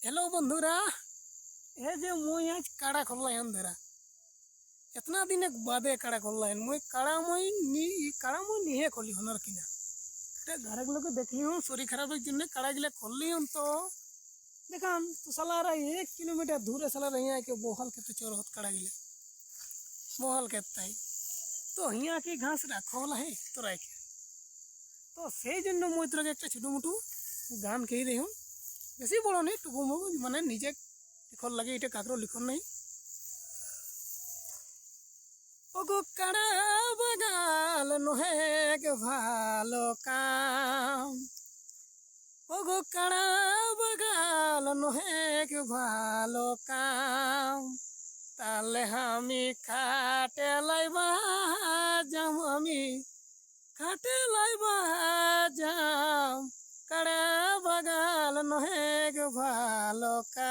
Hello बंधुरा ए जे मुई आज काड़ा खोल्लायन धरा इतना दिन बादे काड़ा खोल्लायन मुई काड़ा मुई निहे खोली हनर किना ते घरे गुलो देखली हूं शरीर खराब जन्ने काड़ा गिला खोलली हूं तो देखान तो सालारा 1 किलोमीटर दूर सालारा यहाँ के बोहल के तो चोर होत काड़ा गिला बोहल के ताई तो यहाँ की घास राखोला है तो राय के तो সেই জন্য মুই তোকে একটা ছোট মোটো গান কই রই হুম বেশি বড় নেই টুকু মুকু মানে নিজে লিখন লাগে এটা কাকরো লিখন নাই ওগো কাড়া বাগাল নহে গে ভালো কাম ওগো কাড়া বাগাল নহে গে ভালো কাম তাহলে আমি খাটে লাইবা যাম আমি খাটে লাইবা যাম কাড়া বাগাল নহে গে ভালো কাম।